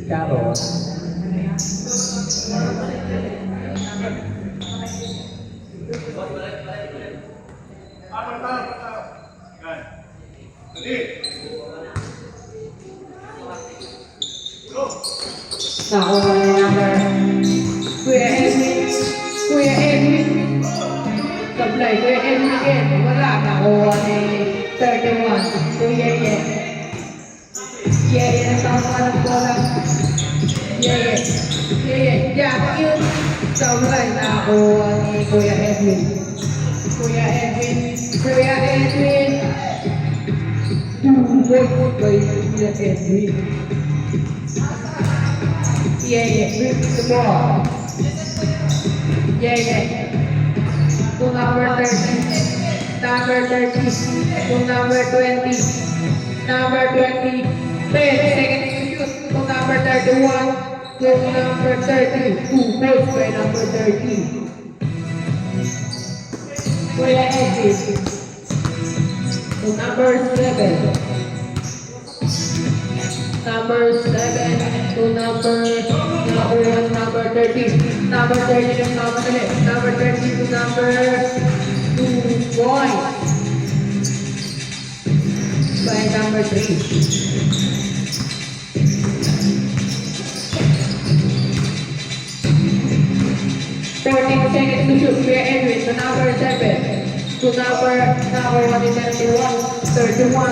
Carol. Nakuha na number Kuya Edwin. Kuya Edwin. Supply. Kuya Edwin again. Wala. Nakuha ni 31. Kuya Ye. Ye. Nagtama ng bola. Ye. Yeah, yun. Supply. Nakuha ni Kuya Edwin. Kuya Edwin. Kuya Edwin. 2 points by Kuya Edwin. Bring the ball. To number 30. Number 30. To number 20. Number 20. 10 seconds to shoot. To number 31. To number 30. 2 points by number 30. Kuya Edwin. To number 7. Number 7 to number 1, number 30. Number 30 to number 30 to number 2 points by number 3. 14 seconds to shoot. Kuya Edwin to number 7. To number 1 is 31. 31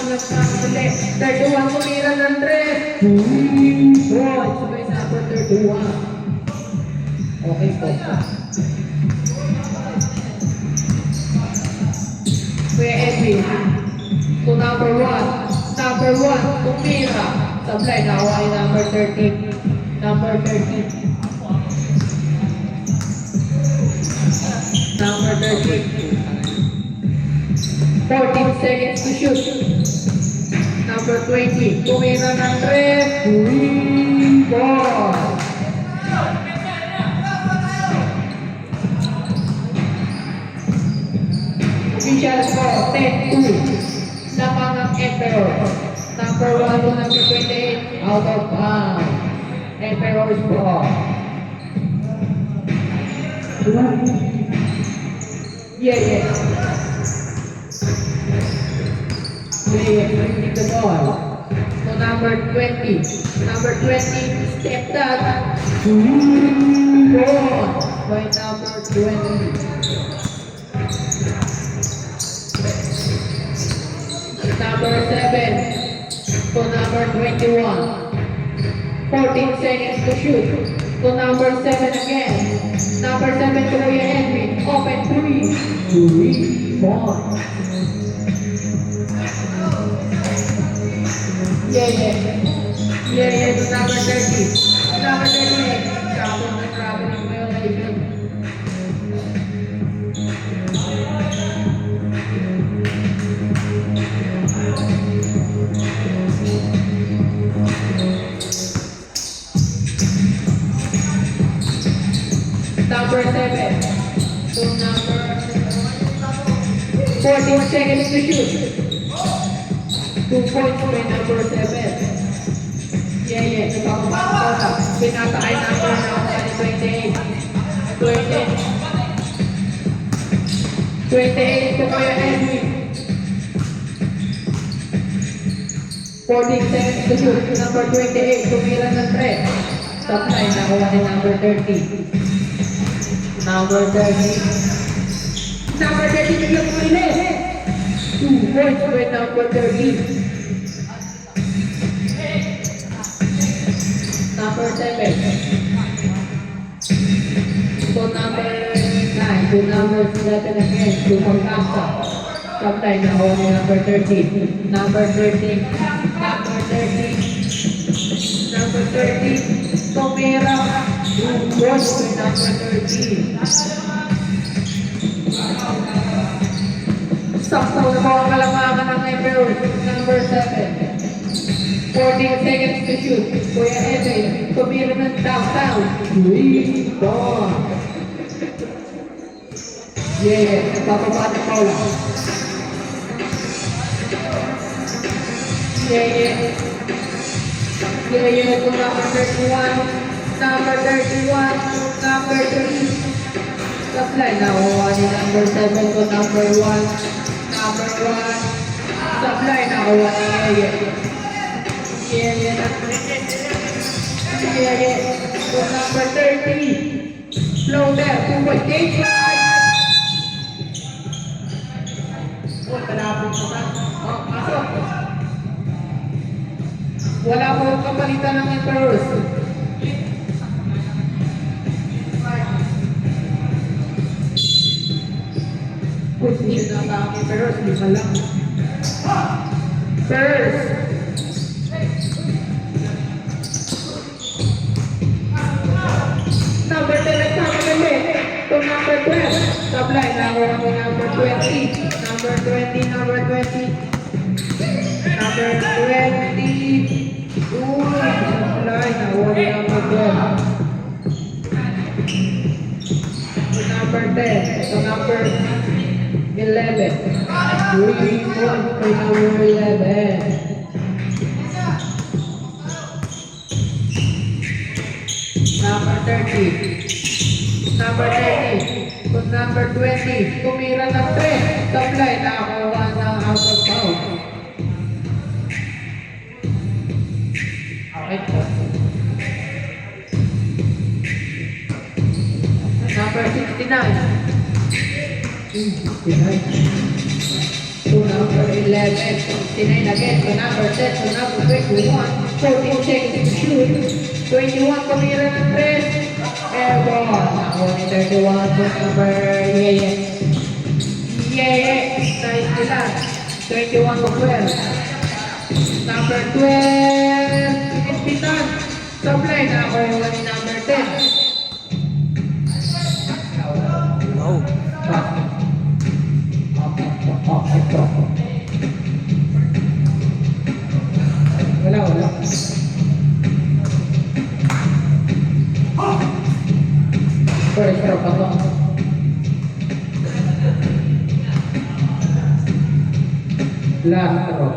na nakakali. 31 tumira ng 3. Points by number 31. Okay po. Kuya Edwin. To number 1. Number 1 tumira. Supply na ako ay number 13. Number 13. Number 13. 14 seconds to shoot. Number 20. Tumira ng 3. 3 ball. Official score 10-2. Lamang ang Emperor. Number 1 to number 28. Out of bounds. Emperor's ball. Bring the ball to number 20. Number 20, step that. Ball by number 20. Number 7 to number 21. 14 seconds to shoot. To number 7 again. Number 7 to Kuya Edwin. Open 3. 3 ball. To number 30. Number 38. Travel ng violation. Number 7. To number 14 seconds to shoot. 2 points by number 7. Pinatay number ng 28. 28 to Kuya Edwin. 14 seconds to shoot. Number 28. Tumira ng 3. Supply nakuha ni number 30. Number 30. Number 30 biglang ulit. 2 points by number 30. Number 7. To number 9. To number 11 again. To Pagkasa. Supply nakuha ni number 30. Number 30. Number 30. Number 30. Tumira. 2 points by number 30. Sakto na po ang kalamakan ng Emperor. Number 7. 14 seconds to shoot. Kuya Edwin, tumira ng downtown. 3 ball. Nagpapaba na Paula. Yeah, yeah, to number 31. Number 31. Number 3. Supply na kuha ni number 7 to number 1. Number 1. Supply na kuha ni Yeye. Yeye na. Yeye to number 30. Floater, 2.8. Oh, malapit na ba? Oh, pasok. Wala ko kapalitan ng Emperors. Hindi na ba ang Emperors? Lima lang. First. Number 10 nagpapagali. To number 12. Supply na ako ng number 20. Number 20, number 20. Number 20. Supply na ako ng number 12. To number 10. To number 11. 3 points for number 11. Number 30. Number 30. To number 20. Tumira ng 3. Supply na ako ng out of bounds. Okay po. Number 69. 69. To number 11. 69 again. To number 10. To number 21. 14 seconds to shoot. 21 tumira ng 3. Airborne. Ako ni 31. To number Yeye. Yeye. Nice nila. 21 to 12. Number 12. Inspitan. Supply na ako ni number 10. Wow. Wala. Pero pa to. Laro.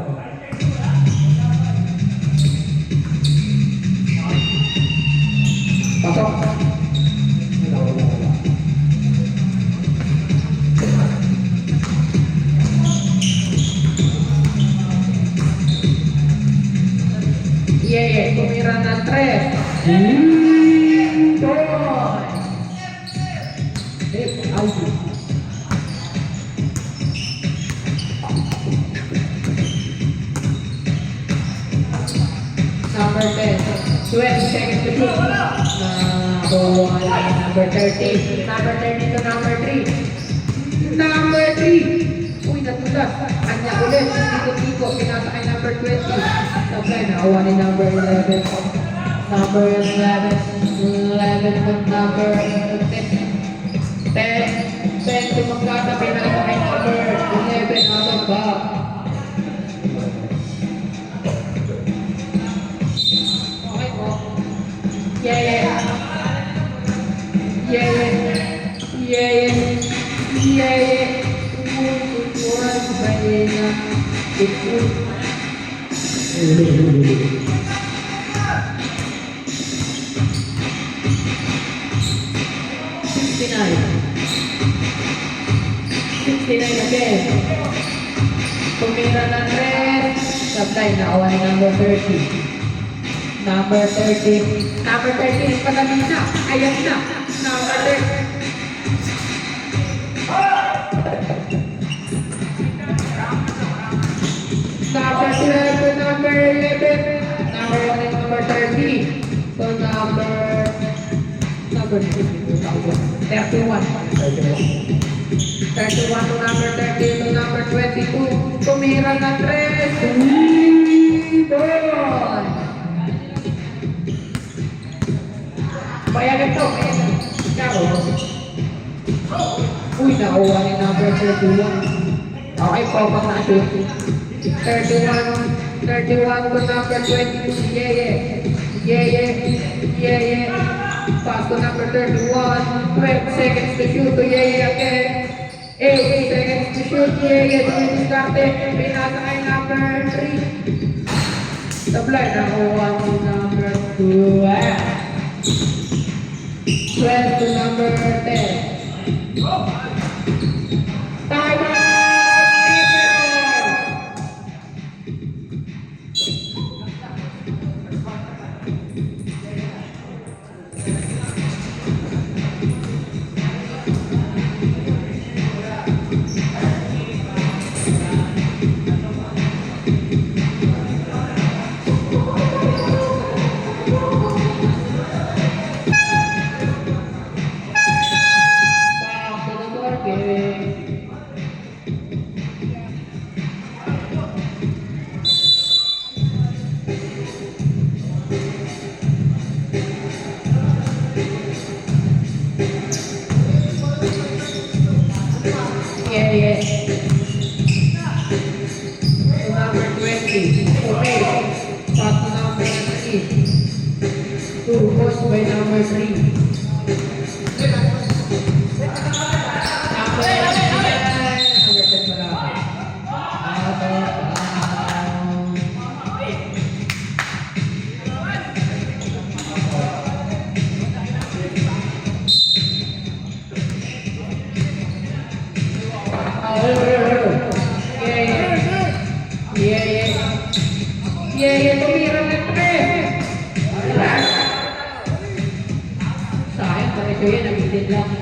Pasok. Wala. Yeah, tumira ng 3. Number 10. 20 seconds to shoot. Number 30. Number 30 to number 3. Number 3. Uy, natulas. Kanya ulit. Tiko-tiko. Pinasa kay number 20. Supply na awa ni number 11. Number 11. 11 to number 10. 10 to magkata. Pinasa kay number 11. Out of bounds. Okay po. Yeah. Again. Tumira ng 3. Supply na awa ni number 30. Number 30. Number 30 palamin na. Ayan na. Number 30. Number 12 to number 11. Number 1 and number 30. So number 31. 31 to number 30 to number 22. Tumira ng 3. Boy! Bayagan to. Karo. Uy, nakuha ni number 31. Okay po, pang na-shoot. 31 to number 22. Yeah. Pass to number 31. 12 seconds to shoot to again. 8 seconds to shoot. Diskarte. Pinasa kay number 3. Supply nakuha ni number 12. 12 to number 10. Time out! Back to the board game. Yeah. To number 20. Okay. Pass to number 3. 2 points by number 3. Number 10 pala. Out of bounds. Yeah, tumira ng 3. Sayang, pareho yan, nabitin lang.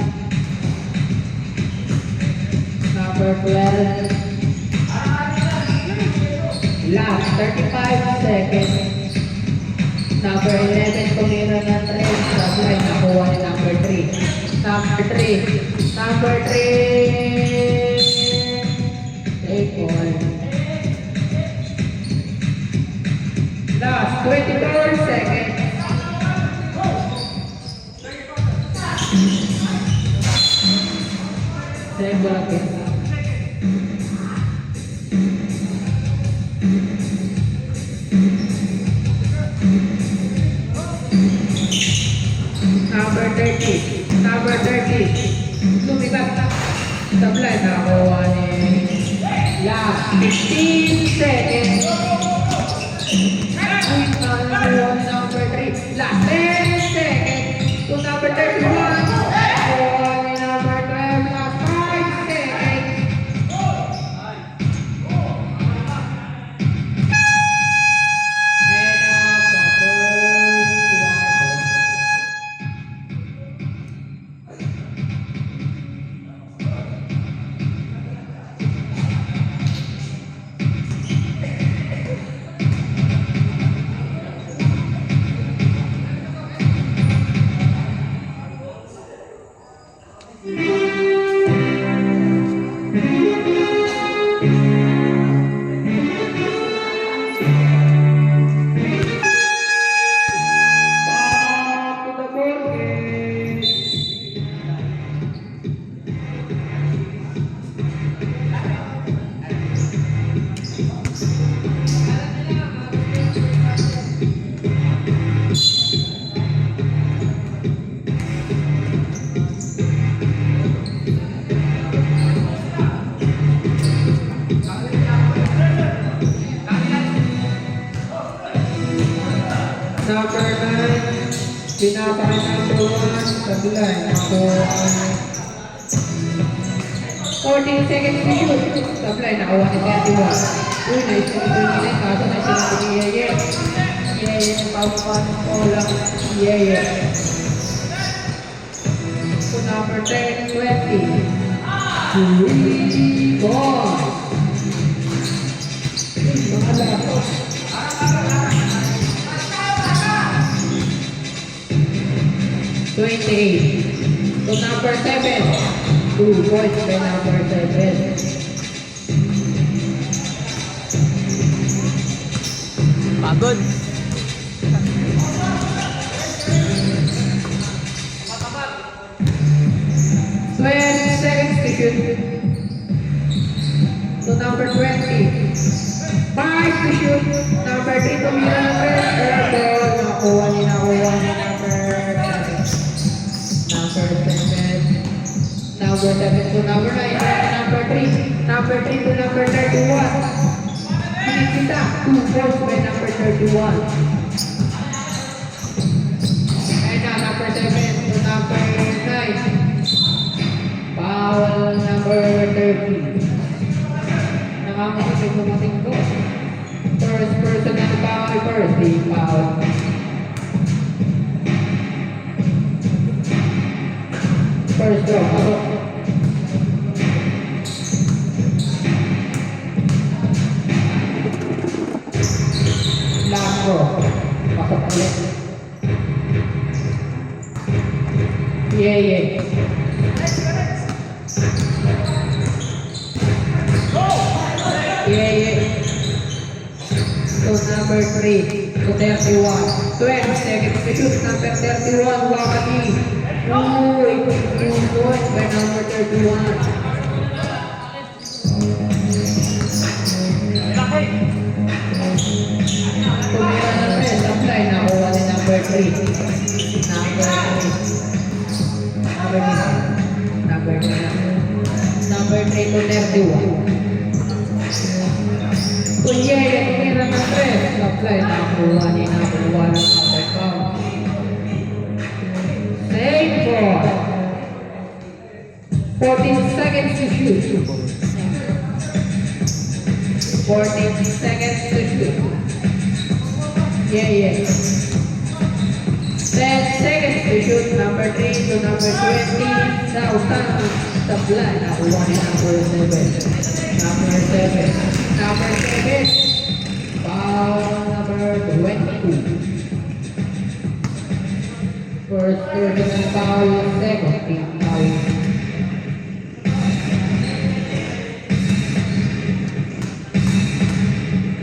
Number 12. Last, 35 seconds. Number 11, tumira ng 3. Supply, nakuha ni number 3. Number 3. Number 3. Take one. Last 24 seconds. Saya bolak ya. Number 30. Number 30. Lumipat. Supply nakuha ni last 15 seconds. Number 3. Last 10 seconds. To number 31. Nakuha ni number 12. Last 5 seconds. Head of the first back to the board game. Number 9, pinapaka number 1, sablay, number 14 seconds to shoot, sablay, nakuha ni 31. Uy, nice to be kaso na sinabi ni Yeye. Yeye, paupan ko lang, Yeye. So number 10, 20. 3 balls. Mga lato. 28. So number 7. 2 points by number 7. Pagod. 20 seconds to shoot. So number 20. 5 to shoot. Number 3 tumira ng red. Airball. Nakuha ni number 7. Number 7 to number 9. Number 3. Number 3 to number 31. Sinisita. 2 points by number 31. 31. And now number 7 to number 9. Foul number 30. Nakakasin dumating ko. First person na foul, first team foul. First draw, pasok. Last draw, pasok ulit. Yeah. Yeah. So number 3 to 31. 12 seconds to shoot. Number 31, Wakati. Uy, good point by number 31. Tumira na rin. Supply. Nakuha ni number 3. Number 3 to 31. Kunyaya, tumira na rin. Supply. Nakuha ni number 1 ang number 5. Save ball. 14 seconds to shoot. 14 seconds to shoot. Yeah. 10 seconds to shoot. Number 3 to number 20. Sautan. Supply. Nakuha ni number 7. Number 7. Foul number 22. First person foul, second team foul.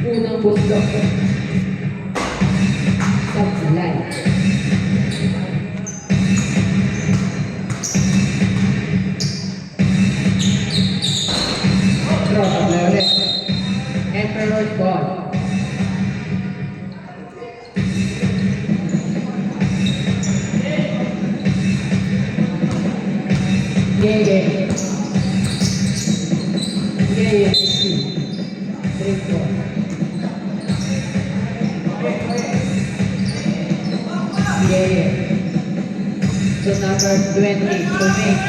Unang gusto. Supply. Draw, supply ulit. Emperor's ball. Yeah. 3, 4. Yeah. So number 20 to make.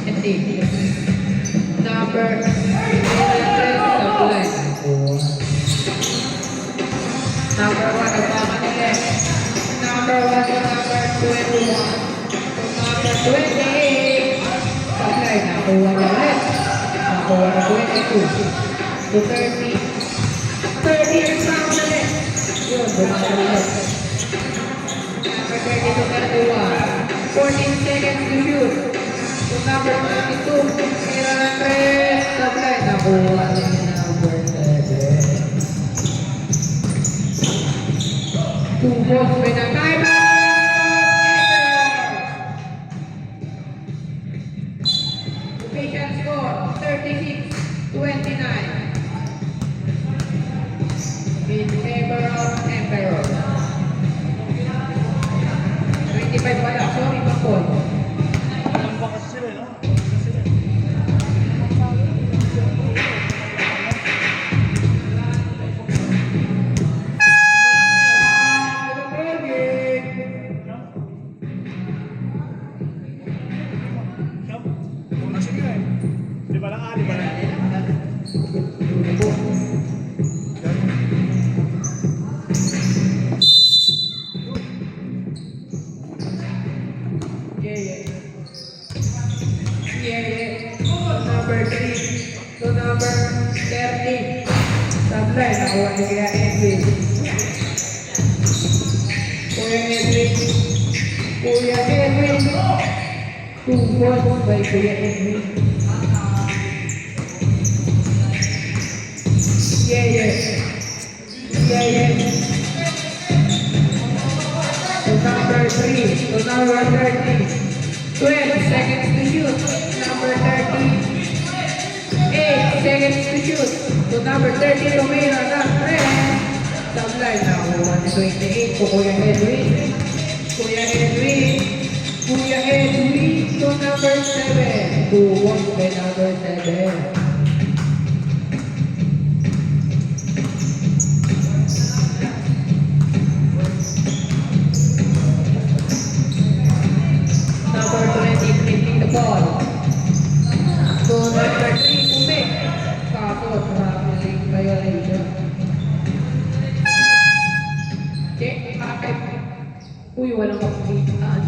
Hindi. Number 11 supply. Number 1 ang left. Number 1 to number 21. Number 28. Supply. Nakuha na ulit. Nakuha na 22. To 30. 30 ang sound ulit. Yun, bumasa ulit. Number 30 to 31. 14 seconds to shoot. To number 22. Tira na 3. Supply. Nakuha na yung number 7. 2 balls by the timer. Official score 36-29 in favor of Emperor. 25 pala, sorry Bangkol. Number 3 to number 30. Supply. Nakuha ni Kuya Edwin. Kuya Edwin. 2 balls by Kuya Edwin. Yeah. To number 3 to number 30. 12 seconds to shoot. Number 30. 8 seconds to shoot. To number 30, Romero, not friend. Supply na 128 to Kuya Edwin. Kuya Edwin to number 7. 2-1 by number 7. Uy, walang kapitan.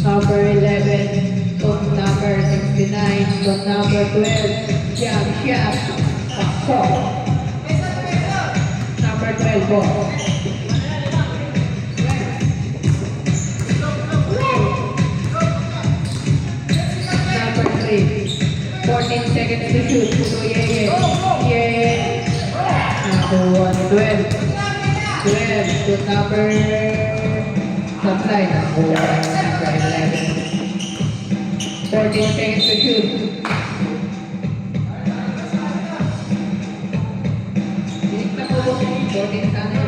Number 11, to number 69, to number 12, jab, jab, pakso. Number 12 po. Number 3, 14 seconds to shoot. So, yeah. Number 1, 12. 12 to number supply. Number 11. 14 seconds to shoot. Bilik na po. 14 sana.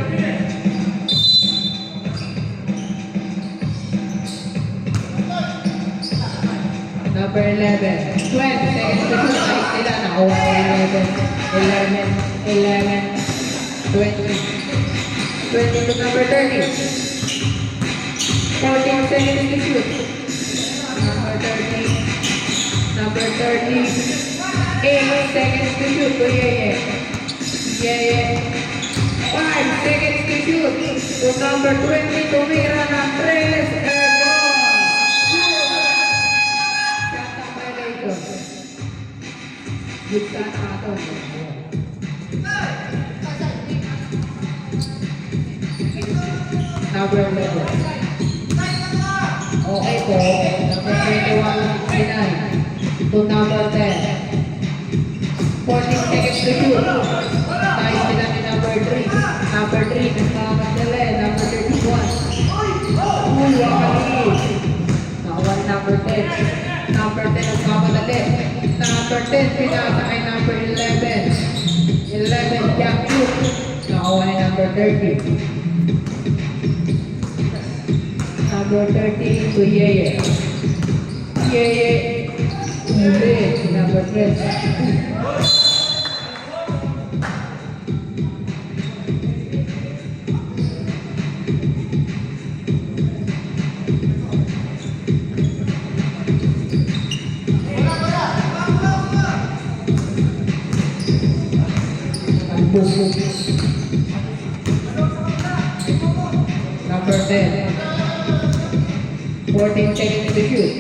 Number 11. 12 seconds to shoot. Ay, sila. Nakuha ko 11. 11. 20. 20 to number 30. 14 seconds to shoot. Number 30. Number 30. 8 seconds to shoot. To yeah. 5 seconds to shoot. To number 20. Tumira ng 3. Good shot ato. Number 11. Okay po. Number 21, 69. To number 10. 14 seconds to shoot. Nice sila ni number 3. Number 3, nagmamadali. Number 31. Uy, wakali. Nakawa ni number 10. Number 10, nagmamadali. Number 10, pinasa kay number 11. 11, jump shoot. Nakawa ni number 30. Number 30 to Yeye. Uli, number 12. Number 10. 14 seconds to shoot.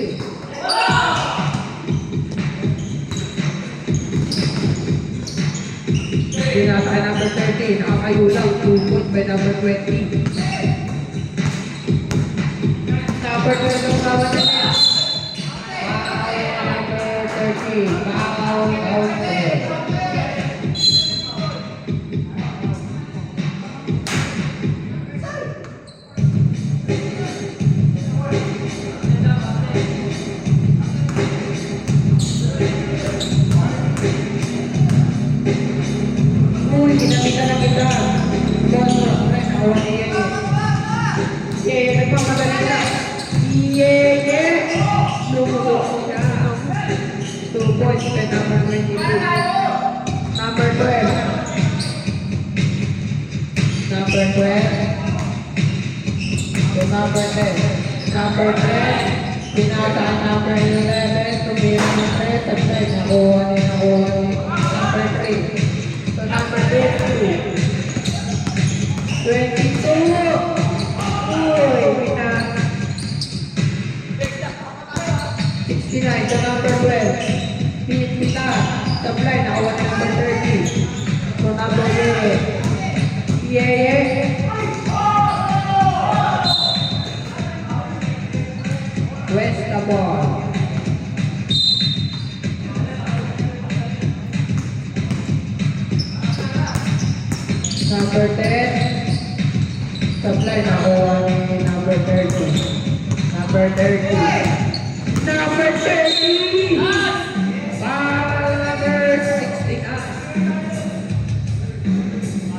Pinasa kay number 30. Nakakayulaw. 2 points by number 20. Number 12 ang kawan nila. Number 30. Out. Kinamita na kita. Nakawa ni Yeye. Nagpamadali na. Yeye. Lumusok siya. 2 points by number 22. Number 12. Number 12. To number 10. Number 10. Pinasa number 11. Tumira ng 3. Tatlay. Nakuha ni number 3. Number 22. 22. Uy, pinas. 69 to number 12. Pinas. Supply, nakawa na number 30. So number 8. Yeye. West the ball. Number 10. Supply na number 30. Number 30. Number 30! Number 69.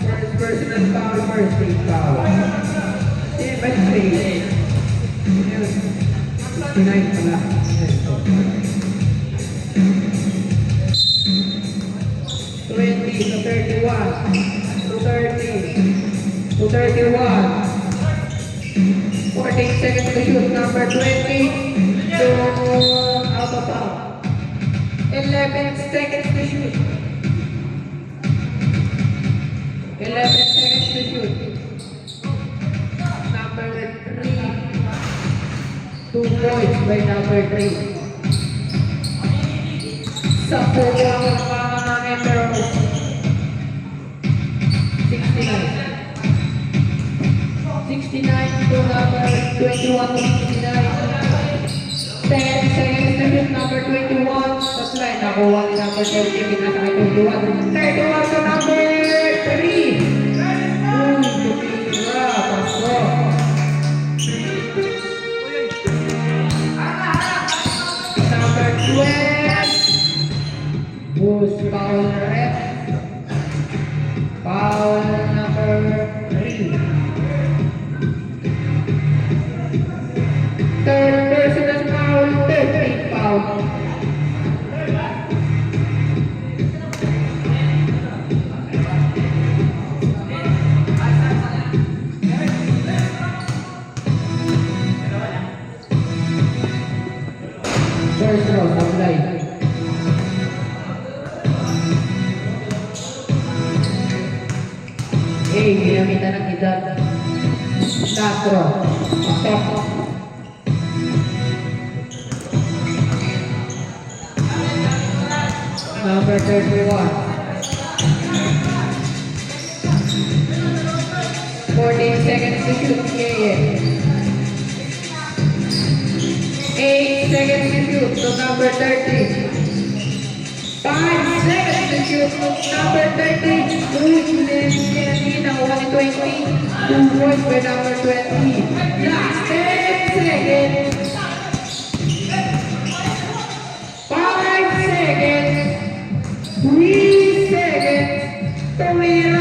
First personal foul, first team foul. By 3. 69 pala. 20 to 31. 30. to 31. 14 seconds to shoot. Number 20 to out of bounds. 11 seconds to shoot. 11 seconds to shoot. Number 3. 2 points by number 3. Sa pulang mga namin pero 69. 69 to number 21 to 69. 10 seconds to shoot. Number 21. Tapos line nakuha ni number 30. Pinasakay 21. 31 to number 3. Tumira. Pasko. Number 12. Boost foul rep. Foul number 3. Third personal foul, 13 foul. First round, apply. Ginamitan ng edad. Castro. Pasok. Number 31. 14 seconds to shoot. Yeah. 8 seconds to shoot to number 30. 5 seconds to shoot to number 30. Nakuha ni 20. 2 points by number 20. Last 10 seconds. 5 seconds. 3 seconds. Tumira.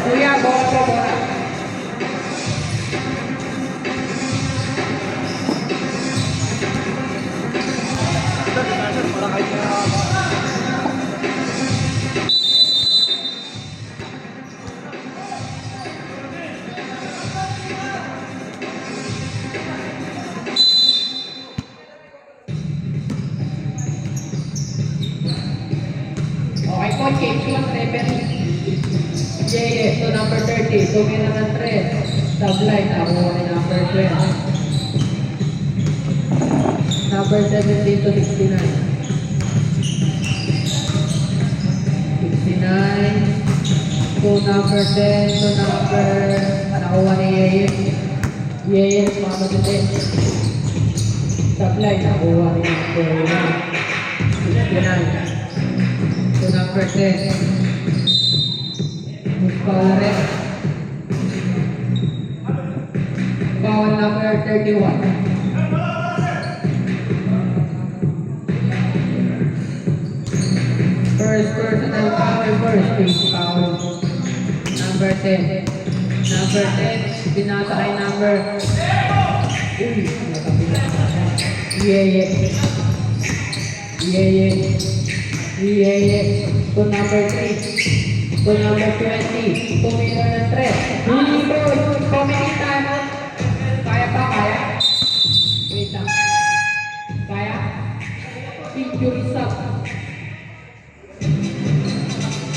Kuya, bola po bola. Okay po, change one referee. Yeah, so number 30. Tumira ng 3. Subline, nakuha ni number 12. Number 17 to 69. 69 to number 10 to number nakuha ni Yeye. Yeye, mga matindi. Subline, nakuha ni number 69 to number 10. Foul rep. Foul number 31. First personal foul, first face foul. Number 10. Number 10, binasa kay number. Uy, nakapila. Yeah. To number 3. To number 20, tumira ng 3. Bro, pumilita mo. Kaya pa, kaya? Wait lang. Kaya? Injury sub.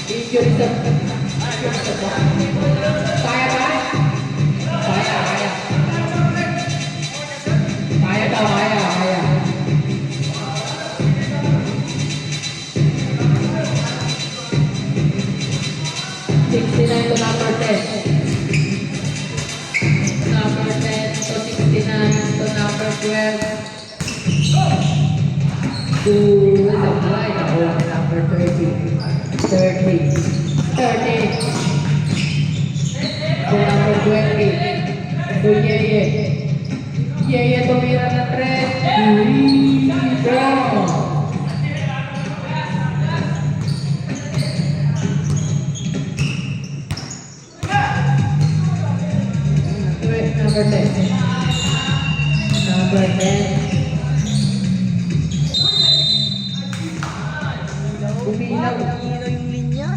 Injury sub. Kaya ba? Kaya. Kaya daw, kaya. 69 to number 10. Number 10 to 69 to number 12. To supply number 30. 30. To number 20. To Yeye tumira ng 3. Go! Number 10. Number 10. ilaw. Hihino yung linya.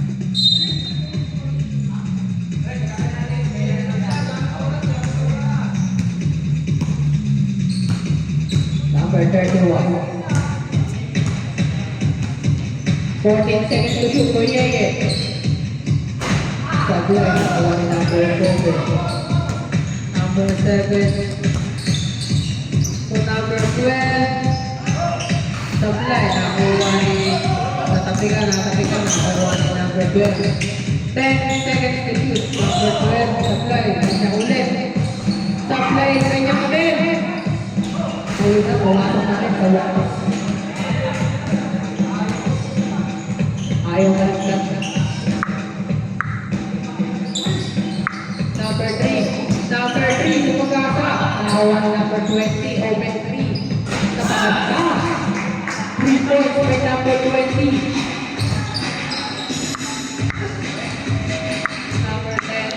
Number 31. 14 seconds to shoot for Yeye. Sablay, nakawa ni number 7. Number 7. So number 12. Sablay, nakawa ni natapikan, nakawa ni number 12. 10 seconds to shoot. Number 12, Sablay, kanya ulit. Sablay, kanya ulit. Ayun na, pumasok na rin sa wakas. Ayaw balik-balik. Number 3. Number 3, lumagasa. Nakawa ni number 20, open 3. Napaganda. 3 points by number 20. Number 10.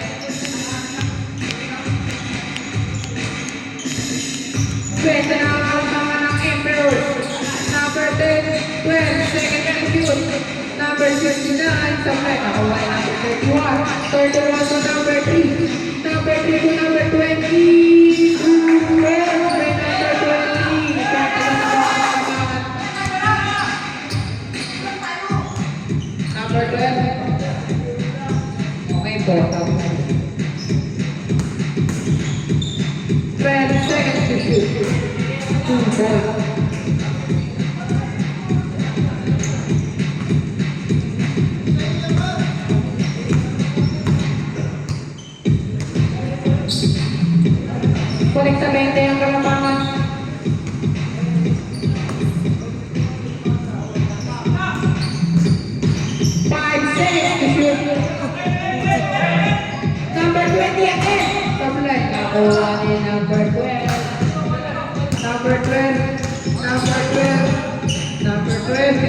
Pwede na ang mga ng Emperor. Number 10, 12, second and shoot. Number 59, Sablay, nakawa ni number 31. 31 to number 3. Number 3 to number 20. 12 by number 20. Pwede na nakakakabangan. Number 12. Okay po, Sablay. 12 seconds to shoot. 2 points. Kulik sa 20 ang kalamangan. 5 seconds to shoot. Number 20 again. Sablay, nakakuha ni number 12. Number 12. Number 12. Number 12.